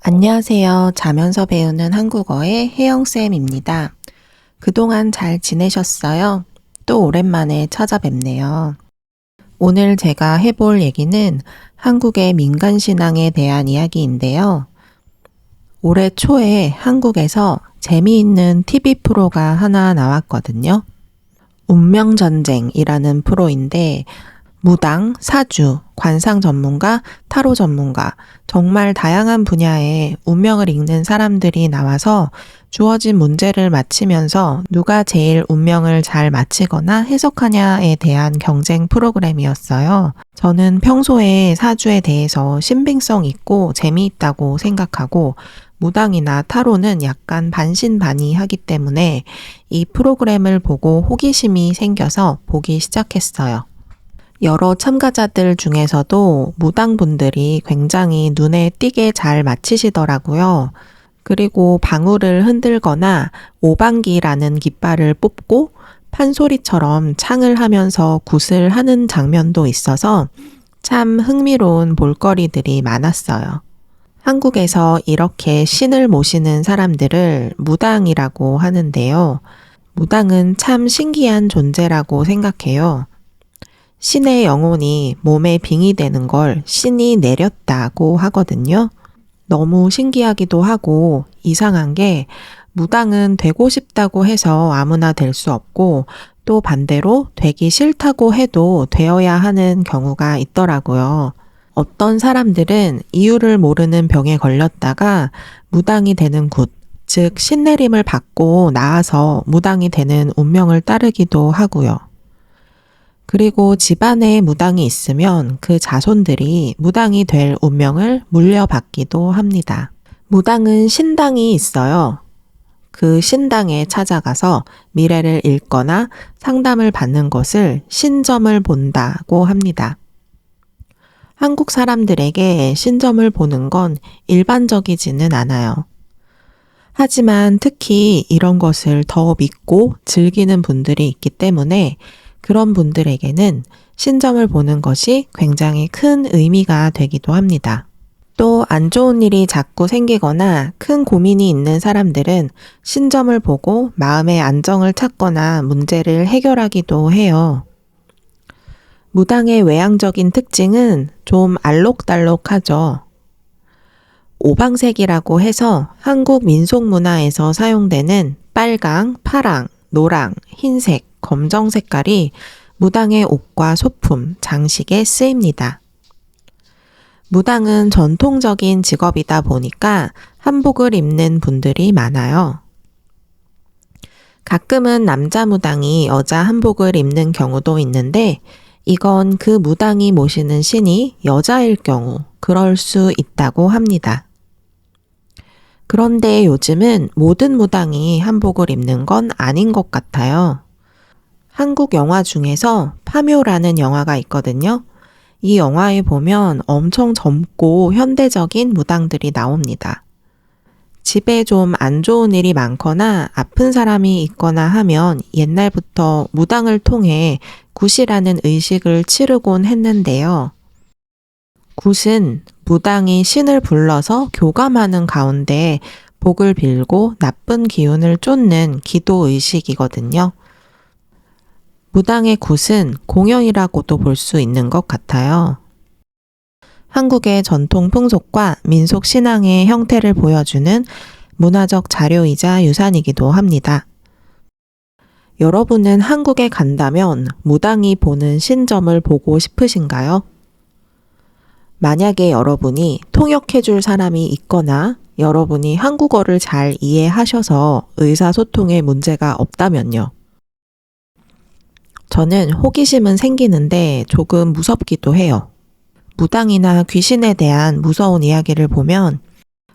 안녕하세요. 자면서 배우는 한국어의 혜영쌤입니다. 그동안 잘 지내셨어요? 또 오랜만에 찾아뵙네요. 오늘 제가 해볼 얘기는 한국의 민간신앙에 대한 이야기인데요. 올해 초에 한국에서 재미있는 TV 프로가 하나 나왔거든요. 운명전쟁이라는 프로인데 무당, 사주, 관상 전문가, 타로 전문가, 정말 다양한 분야의 운명을 읽는 사람들이 나와서 주어진 문제를 맞히면서 누가 제일 운명을 잘 맞히거나 해석하냐에 대한 경쟁 프로그램이었어요. 저는 평소에 사주에 대해서 신빙성 있고 재미있다고 생각하고 무당이나 타로는 약간 반신반의하기 때문에 이 프로그램을 보고 호기심이 생겨서 보기 시작했어요. 여러 참가자들 중에서도 무당분들이 굉장히 눈에 띄게 잘 맞히시더라고요. 그리고 방울을 흔들거나 오방기라는 깃발을 뽑고 판소리처럼 창을 하면서 굿을 하는 장면도 있어서 참 흥미로운 볼거리들이 많았어요. 한국에서 이렇게 신을 모시는 사람들을 무당이라고 하는데요. 무당은 참 신기한 존재라고 생각해요. 신의 영혼이 몸에 빙의되는 걸 신이 내렸다고 하거든요. 너무 신기하기도 하고 이상한 게 무당은 되고 싶다고 해서 아무나 될 수 없고 또 반대로 되기 싫다고 해도 되어야 하는 경우가 있더라고요. 어떤 사람들은 이유를 모르는 병에 걸렸다가 무당이 되는 굿, 즉 신내림을 받고 나아서 무당이 되는 운명을 따르기도 하고요. 그리고 집안에 무당이 있으면 그 자손들이 무당이 될 운명을 물려받기도 합니다. 무당은 신당이 있어요. 그 신당에 찾아가서 미래를 읽거나 상담을 받는 것을 신점을 본다고 합니다. 한국 사람들에게 신점을 보는 건 일반적이지는 않아요. 하지만 특히 이런 것을 더 믿고 즐기는 분들이 있기 때문에 그런 분들에게는 신점을 보는 것이 굉장히 큰 의미가 되기도 합니다. 또 안 좋은 일이 자꾸 생기거나 큰 고민이 있는 사람들은 신점을 보고 마음의 안정을 찾거나 문제를 해결하기도 해요. 무당의 외향적인 특징은 좀 알록달록하죠. 오방색이라고 해서 한국 민속 문화에서 사용되는 빨강, 파랑, 노랑, 흰색, 검정 색깔이 무당의 옷과 소품, 장식에 쓰입니다. 무당은 전통적인 직업이다 보니까 한복을 입는 분들이 많아요. 가끔은 남자 무당이 여자 한복을 입는 경우도 있는데 이건 그 무당이 모시는 신이 여자일 경우 그럴 수 있다고 합니다. 그런데 요즘은 모든 무당이 한복을 입는 건 아닌 것 같아요. 한국 영화 중에서 파묘라는 영화가 있거든요. 이 영화에 보면 엄청 젊고 현대적인 무당들이 나옵니다. 집에 좀 안 좋은 일이 많거나 아픈 사람이 있거나 하면 옛날부터 무당을 통해 굿이라는 의식을 치르곤 했는데요. 굿은 무당이 신을 불러서 교감하는 가운데 복을 빌고 나쁜 기운을 쫓는 기도 의식이거든요. 무당의 굿은 공연이라고도 볼 수 있는 것 같아요. 한국의 전통 풍속과 민속 신앙의 형태를 보여주는 문화적 자료이자 유산이기도 합니다. 여러분은 한국에 간다면 무당이 보는 신점을 보고 싶으신가요? 만약에 여러분이 통역해줄 사람이 있거나 여러분이 한국어를 잘 이해하셔서 의사소통에 문제가 없다면요. 저는 호기심은 생기는데 조금 무섭기도 해요. 무당이나 귀신에 대한 무서운 이야기를 보면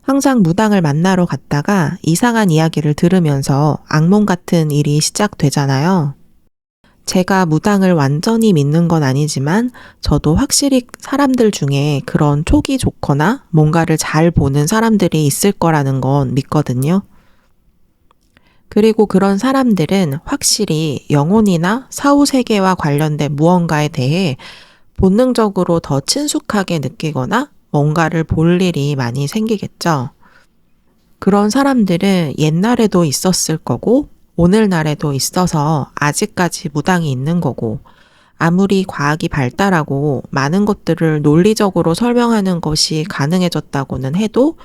항상 무당을 만나러 갔다가 이상한 이야기를 들으면서 악몽 같은 일이 시작되잖아요. 제가 무당을 완전히 믿는 건 아니지만 저도 확실히 사람들 중에 그런 촉이 좋거나 뭔가를 잘 보는 사람들이 있을 거라는 건 믿거든요. 그리고 그런 사람들은 확실히 영혼이나 사후세계와 관련된 무언가에 대해 본능적으로 더 친숙하게 느끼거나 뭔가를 볼 일이 많이 생기겠죠. 그런 사람들은 옛날에도 있었을 거고, 오늘날에도 있어서 아직까지 무당이 있는 거고, 아무리 과학이 발달하고 많은 것들을 논리적으로 설명하는 것이 가능해졌다고는 해도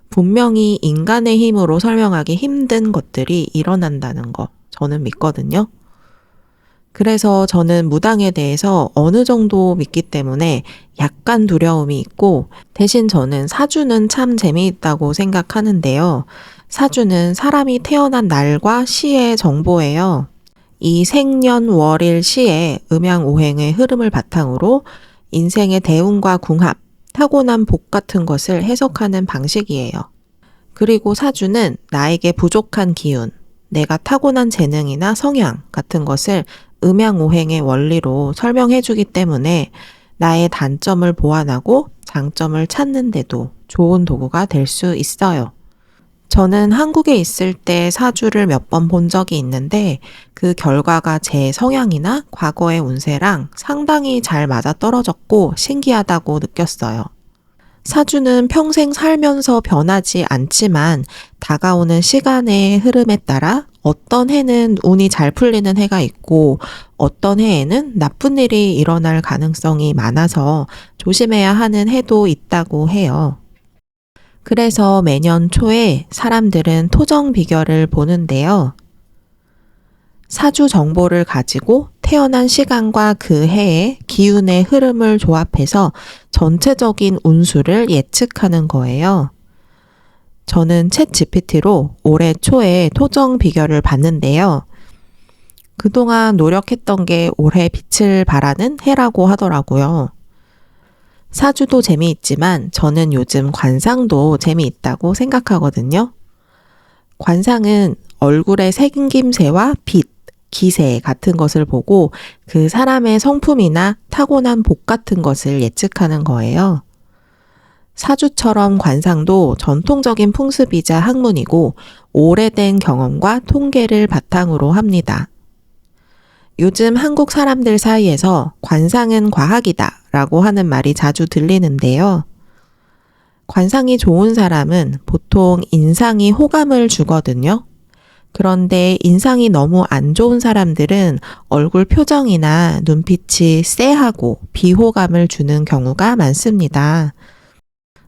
분명히 인간의 힘으로 설명하기 힘든 것들이 일어난다는 거 저는 믿거든요. 그래서 저는 무당에 대해서 어느 정도 믿기 때문에 약간 두려움이 있고, 대신 저는 사주는 참 재미있다고 생각하는데요. 사주는 사람이 태어난 날과 시의 정보예요. 이 생년월일 시의 음양오행의 흐름을 바탕으로 인생의 대운과 궁합, 타고난 복 같은 것을 해석하는 방식이에요. 그리고 사주는 나에게 부족한 기운, 내가 타고난 재능이나 성향 같은 것을 음양오행의 원리로 설명해주기 때문에 나의 단점을 보완하고 장점을 찾는데도 좋은 도구가 될 수 있어요. 저는 한국에 있을 때 사주를 몇 번 본 적이 있는데 그 결과가 제 성향이나 과거의 운세랑 상당히 잘 맞아떨어졌고 신기하다고 느꼈어요. 사주는 평생 살면서 변하지 않지만 다가오는 시간의 흐름에 따라 어떤 해는 운이 잘 풀리는 해가 있고 어떤 해에는 나쁜 일이 일어날 가능성이 많아서 조심해야 하는 해도 있다고 해요. 그래서 매년 초에 사람들은 토정 비결을 보는데요. 사주 정보를 가지고 태어난 시간과 그 해의 기운의 흐름을 조합해서 전체적인 운수를 예측하는 거예요. 저는 챗 GPT로 올해 초에 토정 비결을 봤는데요. 그동안 노력했던 게 올해 빛을 발하는 해라고 하더라고요. 사주도 재미있지만 저는 요즘 관상도 재미있다고 생각하거든요. 관상은 얼굴의 생김새와 빛, 기세 같은 것을 보고 그 사람의 성품이나 타고난 복 같은 것을 예측하는 거예요. 사주처럼 관상도 전통적인 풍습이자 학문이고 오래된 경험과 통계를 바탕으로 합니다. 요즘 한국 사람들 사이에서 관상은 과학이다 라고 하는 말이 자주 들리는데요. 관상이 좋은 사람은 보통 인상이 호감을 주거든요. 그런데 인상이 너무 안 좋은 사람들은 얼굴 표정이나 눈빛이 쎄하고 비호감을 주는 경우가 많습니다.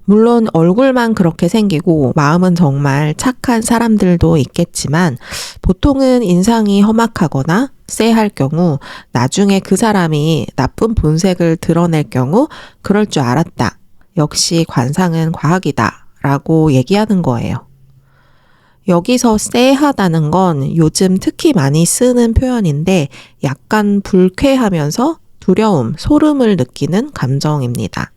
물론 얼굴만 그렇게 생기고 마음은 정말 착한 사람들도 있겠지만 보통은 인상이 험악하거나 쎄할 경우 나중에 그 사람이 나쁜 본색을 드러낼 경우 그럴 줄 알았다. 역시 관상은 과학이다. 라고 얘기하는 거예요. 여기서 쎄하다는 건 요즘 특히 많이 쓰는 표현인데 약간 불쾌하면서 두려움, 소름을 느끼는 감정입니다.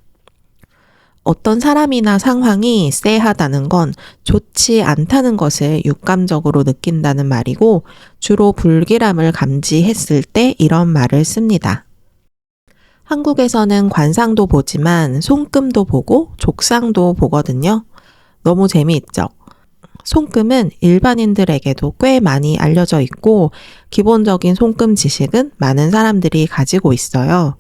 어떤 사람이나 상황이 쎄하다는 건 좋지 않다는 것을 육감적으로 느낀다는 말이고 주로 불길함을 감지했을 때 이런 말을 씁니다. 한국에서는 관상도 보지만 손금도 보고 족상도 보거든요. 너무 재미있죠? 손금은 일반인들에게도 꽤 많이 알려져 있고 기본적인 손금 지식은 많은 사람들이 가지고 있어요.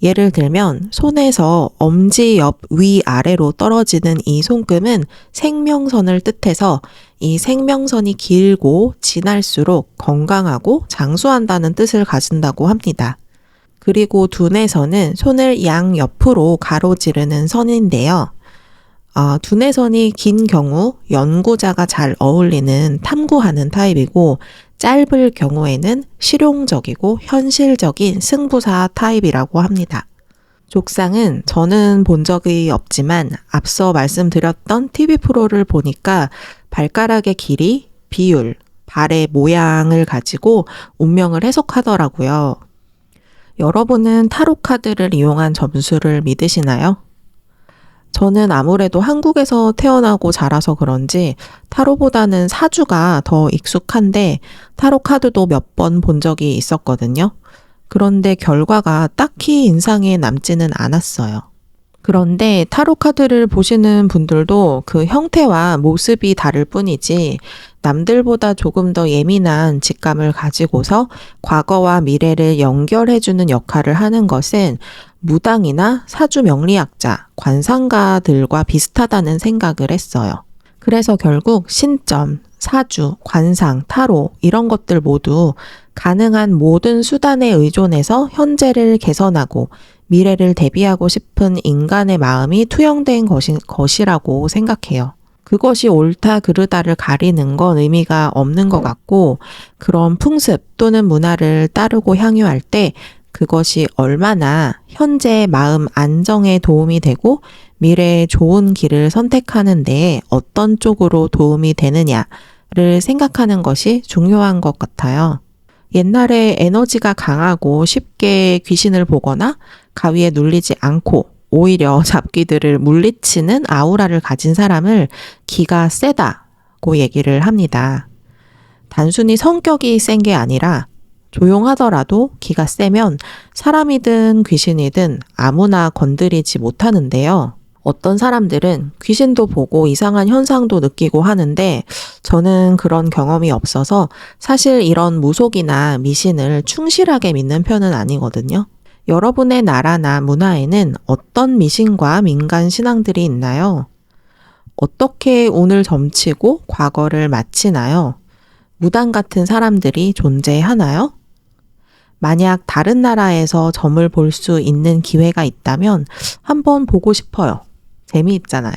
예를 들면 손에서 엄지 옆 위아래로 떨어지는 이 손금은 생명선을 뜻해서 이 생명선이 길고 진할수록 건강하고 장수한다는 뜻을 가진다고 합니다. 그리고 두뇌선은 손을 양옆으로 가로지르는 선인데요. 두뇌선이 긴 경우 연구자가 잘 어울리는 탐구하는 타입이고 짧을 경우에는 실용적이고 현실적인 승부사 타입이라고 합니다. 족상은 저는 본 적이 없지만 앞서 말씀드렸던 TV 프로를 보니까 발가락의 길이, 비율, 발의 모양을 가지고 운명을 해석하더라고요. 여러분은 타로 카드를 이용한 점수를 믿으시나요? 저는 아무래도 한국에서 태어나고 자라서 그런지 타로보다는 사주가 더 익숙한데 타로 카드도 몇 번 본 적이 있었거든요. 그런데 결과가 딱히 인상에 남지는 않았어요. 그런데 타로 카드를 보시는 분들도 그 형태와 모습이 다를 뿐이지 남들보다 조금 더 예민한 직감을 가지고서 과거와 미래를 연결해주는 역할을 하는 것은 무당이나 사주 명리학자, 관상가들과 비슷하다는 생각을 했어요. 그래서 결국 신점, 사주, 관상, 타로 이런 것들 모두 가능한 모든 수단에 의존해서 현재를 개선하고 미래를 대비하고 싶은 인간의 마음이 투영된 것이라고 생각해요. 그것이 옳다 그르다를 가리는 건 의미가 없는 것 같고, 그런 풍습 또는 문화를 따르고 향유할 때 그것이 얼마나 현재의 마음 안정에 도움이 되고 미래의 좋은 길을 선택하는 데 어떤 쪽으로 도움이 되느냐를 생각하는 것이 중요한 것 같아요. 옛날에 에너지가 강하고 쉽게 귀신을 보거나 가위에 눌리지 않고 오히려 잡귀들을 물리치는 아우라를 가진 사람을 기가 세다고 얘기를 합니다. 단순히 성격이 센 게 아니라 조용하더라도 기가 세면 사람이든 귀신이든 아무나 건드리지 못하는데요. 어떤 사람들은 귀신도 보고 이상한 현상도 느끼고 하는데 저는 그런 경험이 없어서 사실 이런 무속이나 미신을 충실하게 믿는 편은 아니거든요. 여러분의 나라나 문화에는 어떤 미신과 민간 신앙들이 있나요? 어떻게 운을 점치고 과거를 마치나요? 무당 같은 사람들이 존재하나요? 만약 다른 나라에서 점을 볼 수 있는 기회가 있다면 한번 보고 싶어요. 재미있잖아요.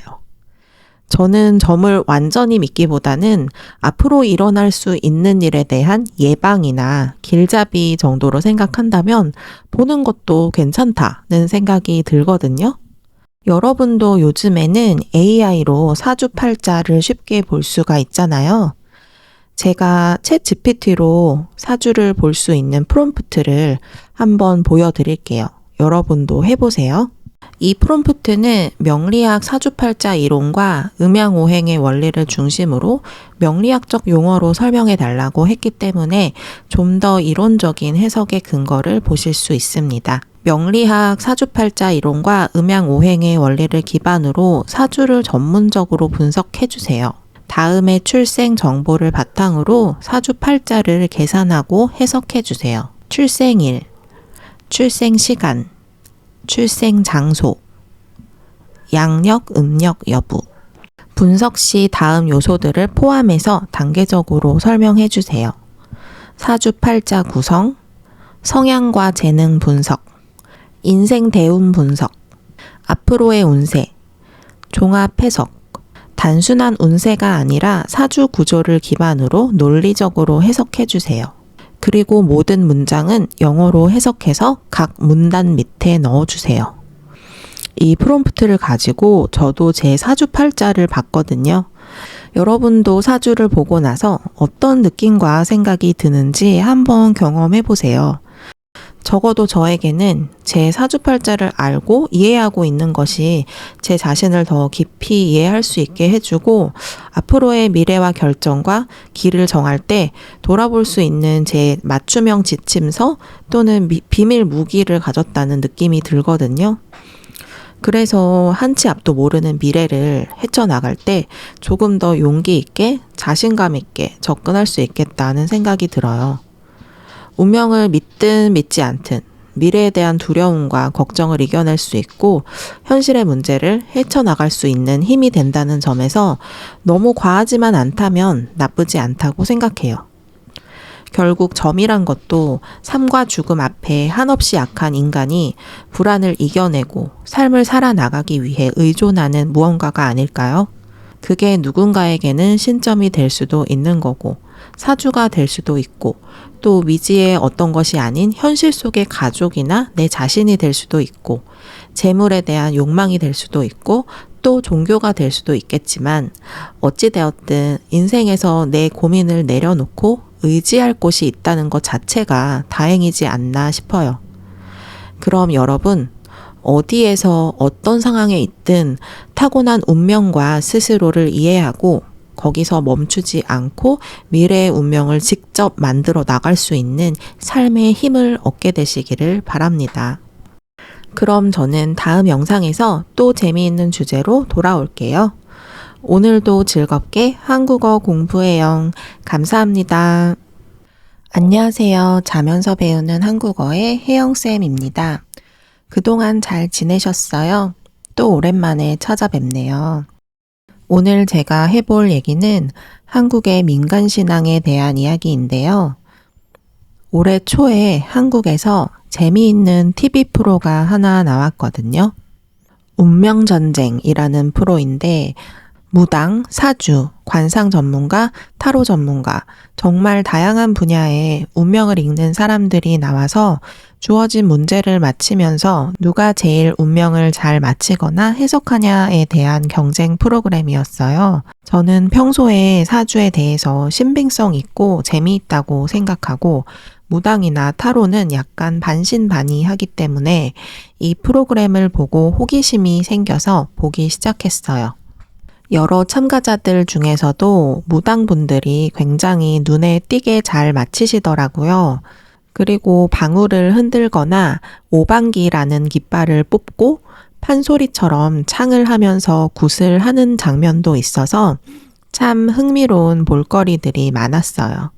저는 점을 완전히 믿기보다는 앞으로 일어날 수 있는 일에 대한 예방이나 길잡이 정도로 생각한다면 보는 것도 괜찮다는 생각이 들거든요. 여러분도 요즘에는 AI로 사주팔자를 쉽게 볼 수가 있잖아요. 제가 챗 GPT로 사주를 볼 수 있는 프롬프트를 한번 보여드릴게요. 여러분도 해보세요. 이 프롬프트는 명리학 사주팔자 이론과 음양오행의 원리를 중심으로 명리학적 용어로 설명해 달라고 했기 때문에 좀 더 이론적인 해석의 근거를 보실 수 있습니다. 명리학 사주팔자 이론과 음양오행의 원리를 기반으로 사주를 전문적으로 분석해 주세요. 다음에 출생 정보를 바탕으로 사주팔자를 계산하고 해석해 주세요. 출생일, 출생시간, 출생 장소, 양력, 음력 여부. 분석 시 다음 요소들을 포함해서 단계적으로 설명해 주세요. 사주팔자 구성, 성향과 재능 분석, 인생 대운 분석, 앞으로의 운세, 종합 해석, 단순한 운세가 아니라 사주 구조를 기반으로 논리적으로 해석해 주세요. 그리고 모든 문장은 영어로 해석해서 각 문단 밑에 넣어주세요. 이 프롬프트를 가지고 저도 제 사주팔자를 봤거든요. 여러분도 사주를 보고 나서 어떤 느낌과 생각이 드는지 한번 경험해 보세요. 적어도 저에게는 제 사주팔자를 알고 이해하고 있는 것이 제 자신을 더 깊이 이해할 수 있게 해주고 앞으로의 미래와 결정과 길을 정할 때 돌아볼 수 있는 제 맞춤형 지침서 또는 비밀 무기를 가졌다는 느낌이 들거든요. 그래서 한치 앞도 모르는 미래를 헤쳐나갈 때 조금 더 용기 있게 자신감 있게 접근할 수 있겠다는 생각이 들어요. 운명을 믿든 믿지 않든 미래에 대한 두려움과 걱정을 이겨낼 수 있고 현실의 문제를 헤쳐나갈 수 있는 힘이 된다는 점에서 너무 과하지만 않다면 나쁘지 않다고 생각해요. 결국 점이란 것도 삶과 죽음 앞에 한없이 약한 인간이 불안을 이겨내고 삶을 살아나가기 위해 의존하는 무언가가 아닐까요? 그게 누군가에게는 신점이 될 수도 있는 거고 사주가 될 수도 있고 또 미지의 어떤 것이 아닌 현실 속의 가족이나 내 자신이 될 수도 있고 재물에 대한 욕망이 될 수도 있고 또 종교가 될 수도 있겠지만 어찌되었든 인생에서 내 고민을 내려놓고 의지할 곳이 있다는 것 자체가 다행이지 않나 싶어요. 그럼 여러분 어디에서 어떤 상황에 있든 타고난 운명과 스스로를 이해하고 거기서 멈추지 않고 미래의 운명을 직접 만들어 나갈 수 있는 삶의 힘을 얻게 되시기를 바랍니다. 그럼 저는 다음 영상에서 또 재미있는 주제로 돌아올게요. 오늘도 즐겁게 한국어 공부해요. 감사합니다. 안녕하세요. 자면서 배우는 한국어의 혜영쌤입니다. 그동안 잘 지내셨어요? 또 오랜만에 찾아뵙네요. 오늘 제가 해볼 얘기는 한국의 민간신앙에 대한 이야기인데요. 올해 초에 한국에서 재미있는 TV 프로가 하나 나왔거든요. 운명전쟁이라는 프로인데 무당, 사주, 관상 전문가, 타로 전문가, 정말 다양한 분야의 운명을 읽는 사람들이 나와서 주어진 문제를 맞히면서 누가 제일 운명을 잘 맞히거나 해석하냐에 대한 경쟁 프로그램이었어요. 저는 평소에 사주에 대해서 신빙성 있고 재미있다고 생각하고 무당이나 타로는 약간 반신반의하기 때문에 이 프로그램을 보고 호기심이 생겨서 보기 시작했어요. 여러 참가자들 중에서도 무당분들이 굉장히 눈에 띄게 잘 맞히시더라고요. 그리고 방울을 흔들거나 오방기라는 깃발을 뽑고 판소리처럼 창을 하면서 굿을 하는 장면도 있어서 참 흥미로운 볼거리들이 많았어요.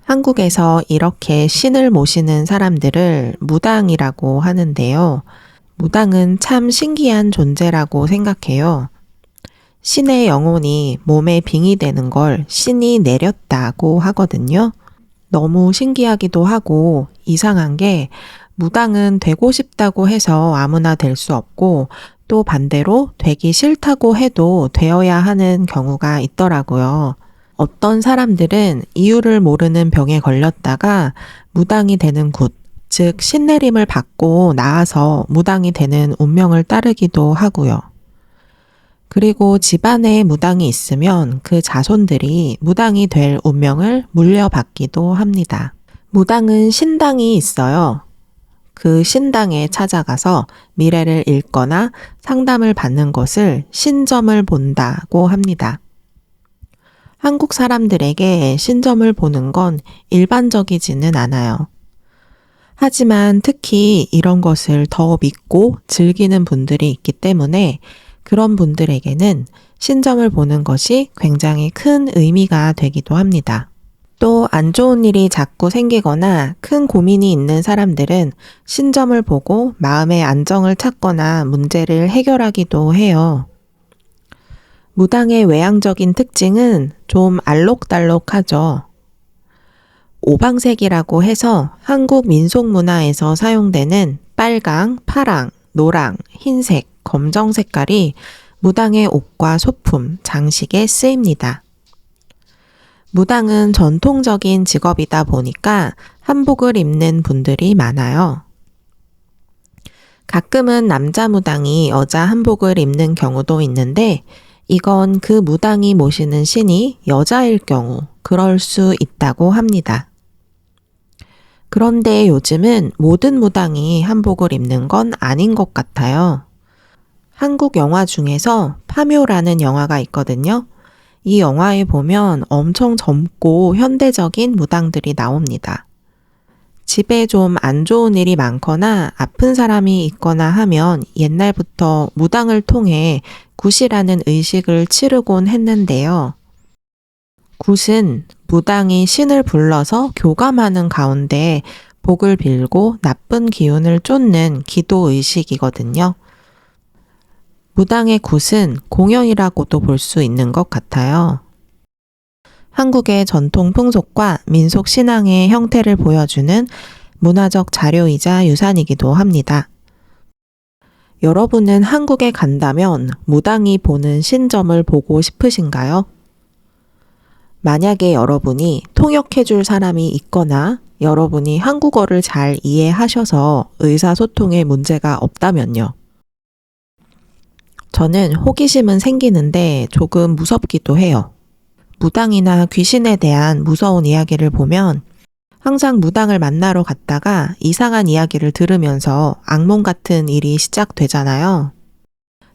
한국에서 이렇게 신을 모시는 사람들을 무당이라고 하는데요. 무당은 참 신기한 존재라고 생각해요. 신의 영혼이 몸에 빙의되는 걸 신이 내렸다고 하거든요. 너무 신기하기도 하고 이상한 게 무당은 되고 싶다고 해서 아무나 될 수 없고 또 반대로 되기 싫다고 해도 되어야 하는 경우가 있더라고요. 어떤 사람들은 이유를 모르는 병에 걸렸다가 무당이 되는 굿, 즉 신내림을 받고 나아서 무당이 되는 운명을 따르기도 하고요. 그리고 집안에 무당이 있으면 그 자손들이 무당이 될 운명을 물려받기도 합니다. 무당은 신당이 있어요. 그 신당에 찾아가서 미래를 읽거나 상담을 받는 것을 신점을 본다고 합니다. 한국 사람들에게 신점을 보는 건 일반적이지는 않아요. 하지만 특히 이런 것을 더 믿고 즐기는 분들이 있기 때문에 그런 분들에게는 신점을 보는 것이 굉장히 큰 의미가 되기도 합니다. 또 안 좋은 일이 자꾸 생기거나 큰 고민이 있는 사람들은 신점을 보고 마음의 안정을 찾거나 문제를 해결하기도 해요. 무당의 외향적인 특징은 좀 알록달록하죠. 오방색이라고 해서 한국 민속 문화에서 사용되는 빨강, 파랑, 노랑, 흰색, 검정 색깔이 무당의 옷과 소품, 장식에 쓰입니다. 무당은 전통적인 직업이다 보니까 한복을 입는 분들이 많아요. 가끔은 남자 무당이 여자 한복을 입는 경우도 있는데 이건 그 무당이 모시는 신이 여자일 경우 그럴 수 있다고 합니다. 그런데 요즘은 모든 무당이 한복을 입는 건 아닌 것 같아요. 한국 영화 중에서 파묘라는 영화가 있거든요. 이 영화에 보면 엄청 젊고 현대적인 무당들이 나옵니다. 집에 좀 안 좋은 일이 많거나 아픈 사람이 있거나 하면 옛날부터 무당을 통해 굿이라는 의식을 치르곤 했는데요. 굿은 무당이 신을 불러서 교감하는 가운데 복을 빌고 나쁜 기운을 쫓는 기도 의식이거든요. 무당의 굿은 공연이라고도 볼 수 있는 것 같아요. 한국의 전통 풍속과 민속 신앙의 형태를 보여주는 문화적 자료이자 유산이기도 합니다. 여러분은 한국에 간다면 무당이 보는 신점을 보고 싶으신가요? 만약에 여러분이 통역해줄 사람이 있거나 여러분이 한국어를 잘 이해하셔서 의사소통에 문제가 없다면요. 저는 호기심은 생기는데 조금 무섭기도 해요. 무당이나 귀신에 대한 무서운 이야기를 보면 항상 무당을 만나러 갔다가 이상한 이야기를 들으면서 악몽 같은 일이 시작되잖아요.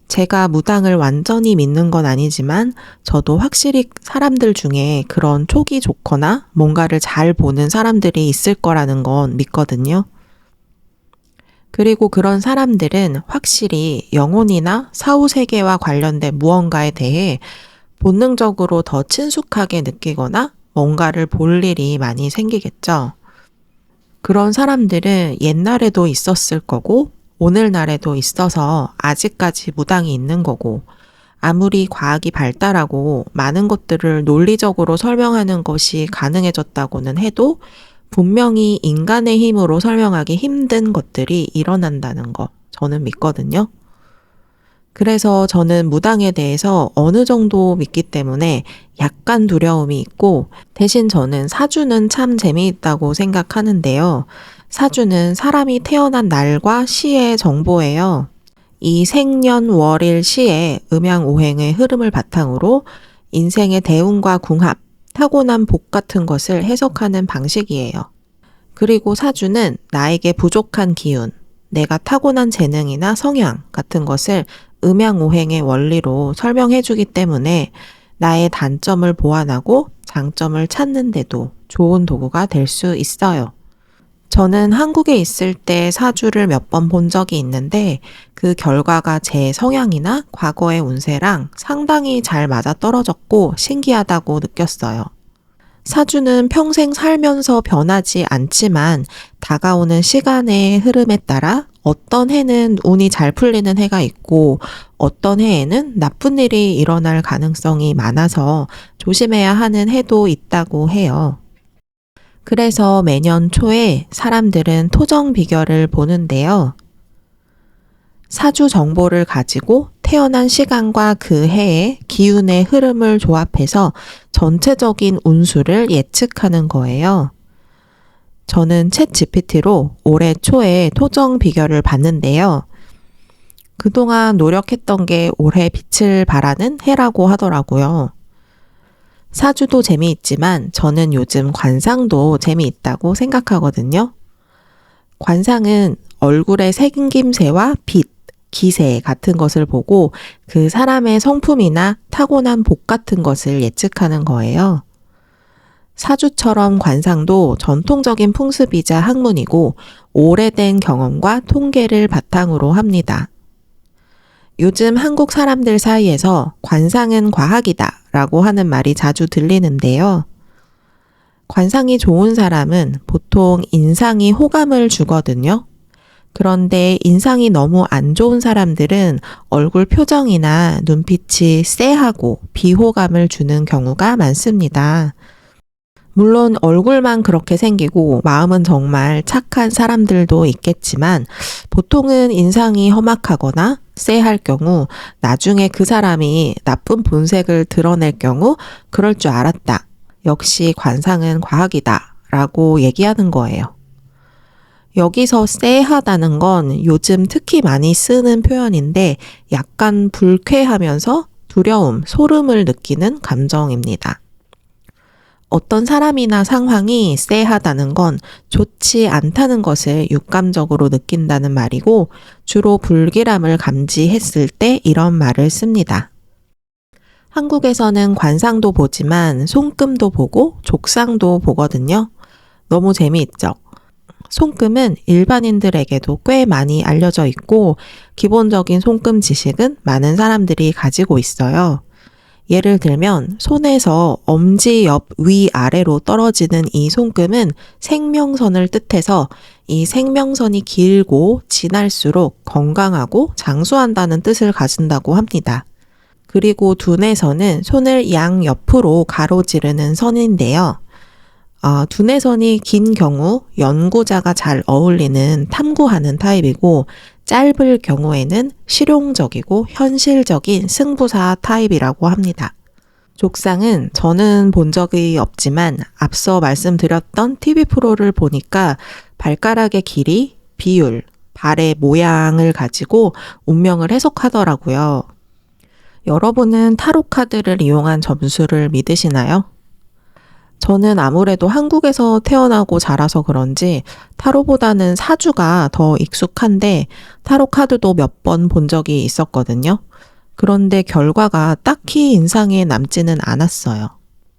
제가 무당을 완전히 믿는 건 아니지만 저도 확실히 사람들 중에 그런 촉이 좋거나 뭔가를 잘 보는 사람들이 있을 거라는 건 믿거든요. 그리고 그런 사람들은 확실히 영혼이나 사후세계와 관련된 무언가에 대해 본능적으로 더 친숙하게 느끼거나 뭔가를 볼 일이 많이 생기겠죠. 그런 사람들은 옛날에도 있었을 거고 오늘날에도 있어서 아직까지 무당이 있는 거고 아무리 과학이 발달하고 많은 것들을 논리적으로 설명하는 것이 가능해졌다고는 해도 분명히 인간의 힘으로 설명하기 힘든 것들이 일어난다는 거 저는 믿거든요. 그래서 저는 무당에 대해서 어느 정도 믿기 때문에 약간 두려움이 있고, 대신 저는 사주는 참 재미있다고 생각하는데요. 사주는 사람이 태어난 날과 시의 정보예요. 이 생년월일 시의 음양오행의 흐름을 바탕으로 인생의 대운과 궁합, 타고난 복 같은 것을 해석하는 방식이에요. 그리고 사주는 나에게 부족한 기운, 내가 타고난 재능이나 성향 같은 것을 음양오행의 원리로 설명해 주기 때문에 나의 단점을 보완하고 장점을 찾는 데도 좋은 도구가 될 수 있어요. 저는 한국에 있을 때 사주를 몇 번 본 적이 있는데 그 결과가 제 성향이나 과거의 운세랑 상당히 잘 맞아떨어졌고 신기하다고 느꼈어요. 사주는 평생 살면서 변하지 않지만 다가오는 시간의 흐름에 따라 어떤 해는 운이 잘 풀리는 해가 있고 어떤 해에는 나쁜 일이 일어날 가능성이 많아서 조심해야 하는 해도 있다고 해요. 그래서 매년 초에 사람들은 토정 비결을 보는데요. 사주 정보를 가지고 태어난 시간과 그 해의 기운의 흐름을 조합해서 전체적인 운수를 예측하는 거예요. 저는 챗 GPT로 올해 초에 토정 비결을 봤는데요. 그동안 노력했던 게 올해 빛을 발하는 해라고 하더라고요. 사주도 재미있지만 저는 요즘 관상도 재미있다고 생각하거든요. 관상은 얼굴의 생김새와 빛, 기세 같은 것을 보고 그 사람의 성품이나 타고난 복 같은 것을 예측하는 거예요. 사주처럼 관상도 전통적인 풍습이자 학문이고 오래된 경험과 통계를 바탕으로 합니다. 요즘 한국 사람들 사이에서 관상은 과학이다 라고 하는 말이 자주 들리는데요. 관상이 좋은 사람은 보통 인상이 호감을 주거든요. 그런데 인상이 너무 안 좋은 사람들은 얼굴 표정이나 눈빛이 쎄하고 비호감을 주는 경우가 많습니다. 물론 얼굴만 그렇게 생기고 마음은 정말 착한 사람들도 있겠지만 보통은 인상이 험악하거나 쎄할 경우 나중에 그 사람이 나쁜 본색을 드러낼 경우 그럴 줄 알았다. 역시 관상은 과학이다 라고 얘기하는 거예요. 여기서 쎄하다는 건 요즘 특히 많이 쓰는 표현인데 약간 불쾌하면서 두려움, 소름을 느끼는 감정입니다. 어떤 사람이나 상황이 쎄하다는 건 좋지 않다는 것을 육감적으로 느낀다는 말이고 주로 불길함을 감지했을 때 이런 말을 씁니다. 한국에서는 관상도 보지만 손금도 보고 족상도 보거든요. 너무 재미있죠? 손금은 일반인들에게도 꽤 많이 알려져 있고 기본적인 손금 지식은 많은 사람들이 가지고 있어요. 예를 들면 손에서 엄지 옆 위아래로 떨어지는 이 손금은 생명선을 뜻해서 이 생명선이 길고 진할수록 건강하고 장수한다는 뜻을 가진다고 합니다. 그리고 두뇌선은 손을 양옆으로 가로지르는 선인데요. 두뇌선이 긴 경우 연구자가 잘 어울리는 탐구하는 타입이고 짧을 경우에는 실용적이고 현실적인 승부사 타입이라고 합니다. 족상은 저는 본 적이 없지만 앞서 말씀드렸던 TV 프로를 보니까 발가락의 길이, 비율, 발의 모양을 가지고 운명을 해석하더라고요. 여러분은 타로 카드를 이용한 점수를 믿으시나요? 저는 아무래도 한국에서 태어나고 자라서 그런지 타로보다는 사주가 더 익숙한데 타로 카드도 몇 번 본 적이 있었거든요. 그런데 결과가 딱히 인상에 남지는 않았어요.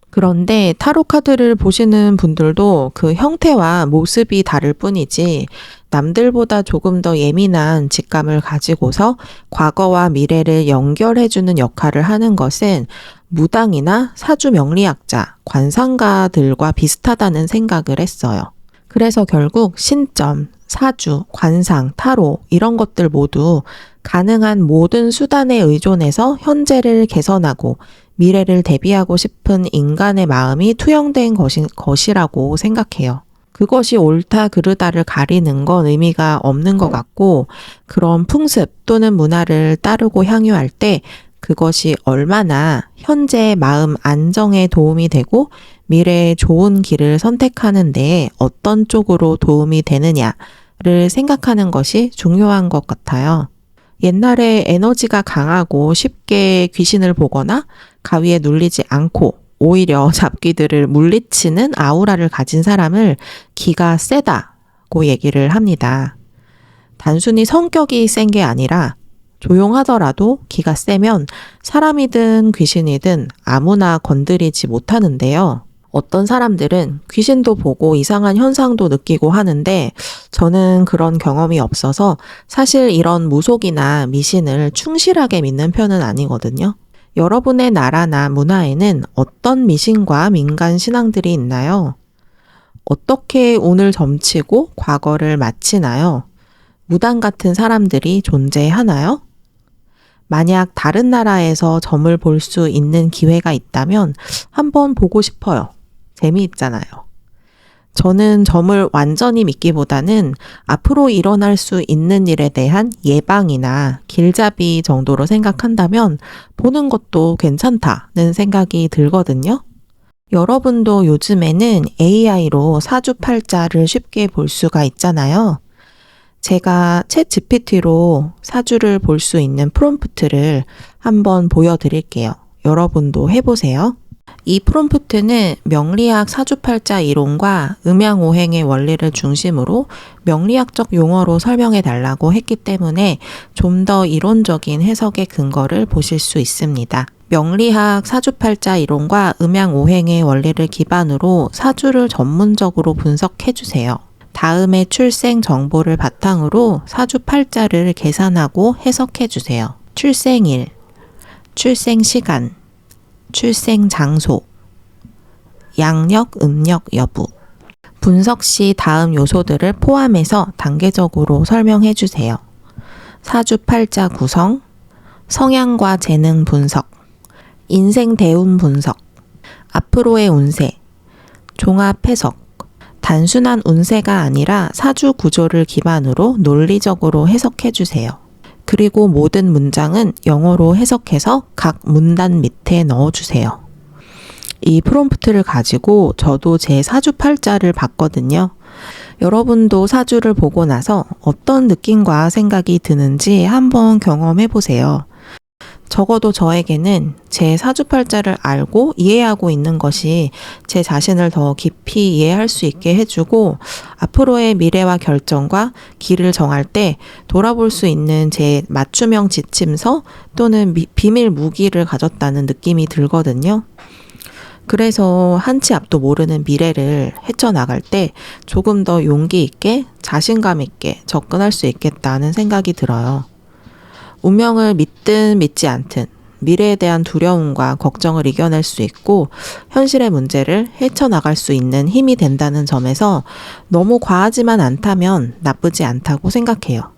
그런데 타로 카드를 보시는 분들도 그 형태와 모습이 다를 뿐이지 남들보다 조금 더 예민한 직감을 가지고서 과거와 미래를 연결해주는 역할을 하는 것은 무당이나 사주 명리학자, 관상가들과 비슷하다는 생각을 했어요. 그래서 결국 신점, 사주, 관상, 타로 이런 것들 모두 가능한 모든 수단에 의존해서 현재를 개선하고 미래를 대비하고 싶은 인간의 마음이 투영된 것이라고 생각해요. 그것이 옳다 그르다를 가리는 건 의미가 없는 것 같고, 그런 풍습 또는 문화를 따르고 향유할 때 그것이 얼마나 현재의 마음 안정에 도움이 되고 미래의 좋은 길을 선택하는 데 어떤 쪽으로 도움이 되느냐를 생각하는 것이 중요한 것 같아요. 옛날에 에너지가 강하고 쉽게 귀신을 보거나 가위에 눌리지 않고 오히려 잡귀들을 물리치는 아우라를 가진 사람을 기가 세다고 얘기를 합니다. 단순히 성격이 센 게 아니라 조용하더라도 기가 세면 사람이든 귀신이든 아무나 건드리지 못하는데요. 어떤 사람들은 귀신도 보고 이상한 현상도 느끼고 하는데 저는 그런 경험이 없어서 사실 이런 무속이나 미신을 충실하게 믿는 편은 아니거든요. 여러분의 나라나 문화에는 어떤 미신과 민간 신앙들이 있나요? 어떻게 운을 점치고 과거를 마치나요? 무당 같은 사람들이 존재하나요? 만약 다른 나라에서 점을 볼 수 있는 기회가 있다면 한번 보고 싶어요. 재미있잖아요. 저는 점을 완전히 믿기보다는 앞으로 일어날 수 있는 일에 대한 예방이나 길잡이 정도로 생각한다면 보는 것도 괜찮다는 생각이 들거든요. 여러분도 요즘에는 AI로 사주팔자를 쉽게 볼 수가 있잖아요. 제가 챗 GPT로 사주를 볼 수 있는 프롬프트를 한번 보여드릴게요. 여러분도 해보세요. 이 프롬프트는 명리학 사주팔자 이론과 음양오행의 원리를 중심으로 명리학적 용어로 설명해 달라고 했기 때문에 좀 더 이론적인 해석의 근거를 보실 수 있습니다. 명리학 사주팔자 이론과 음양오행의 원리를 기반으로 사주를 전문적으로 분석해 주세요. 다음에 출생 정보를 바탕으로 사주팔자를 계산하고 해석해 주세요. 출생일, 출생시간, 출생 장소, 양력, 음력 여부. 분석 시 다음 요소들을 포함해서 단계적으로 설명해 주세요. 사주팔자 구성, 성향과 재능 분석, 인생 대운 분석, 앞으로의 운세, 종합 해석, 단순한 운세가 아니라 사주 구조를 기반으로 논리적으로 해석해 주세요. 그리고 모든 문장은 영어로 해석해서 각 문단 밑에 넣어주세요. 이 프롬프트를 가지고 저도 제 사주팔자를 봤거든요. 여러분도 사주를 보고 나서 어떤 느낌과 생각이 드는지 한번 경험해 보세요. 적어도 저에게는 제 사주팔자를 알고 이해하고 있는 것이 제 자신을 더 깊이 이해할 수 있게 해주고 앞으로의 미래와 결정과 길을 정할 때 돌아볼 수 있는 제 맞춤형 지침서 또는 비밀 무기를 가졌다는 느낌이 들거든요. 그래서 한치 앞도 모르는 미래를 헤쳐나갈 때 조금 더 용기 있게 자신감 있게 접근할 수 있겠다는 생각이 들어요. 운명을 믿든 믿지 않든 미래에 대한 두려움과 걱정을 이겨낼 수 있고 현실의 문제를 헤쳐나갈 수 있는 힘이 된다는 점에서 너무 과하지만 않다면 나쁘지 않다고 생각해요.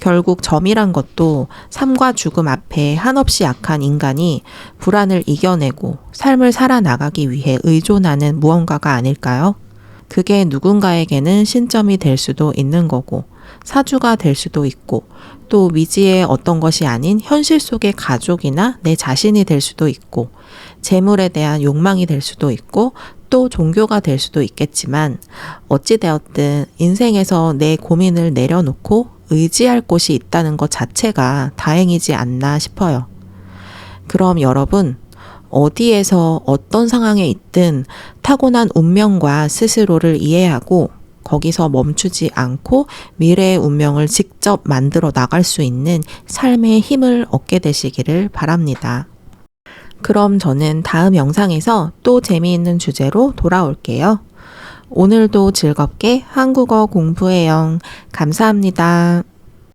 결국 점이란 것도 삶과 죽음 앞에 한없이 약한 인간이 불안을 이겨내고 삶을 살아나가기 위해 의존하는 무언가가 아닐까요? 그게 누군가에게는 신점이 될 수도 있는 거고 사주가 될 수도 있고 또 미지의 어떤 것이 아닌 현실 속의 가족이나 내 자신이 될 수도 있고 재물에 대한 욕망이 될 수도 있고 또 종교가 될 수도 있겠지만 어찌되었든 인생에서 내 고민을 내려놓고 의지할 곳이 있다는 것 자체가 다행이지 않나 싶어요. 그럼 여러분 어디에서 어떤 상황에 있든 타고난 운명과 스스로를 이해하고 거기서 멈추지 않고 미래의 운명을 직접 만들어 나갈 수 있는 삶의 힘을 얻게 되시기를 바랍니다. 그럼 저는 다음 영상에서 또 재미있는 주제로 돌아올게요. 오늘도 즐겁게 한국어 공부해요. 감사합니다.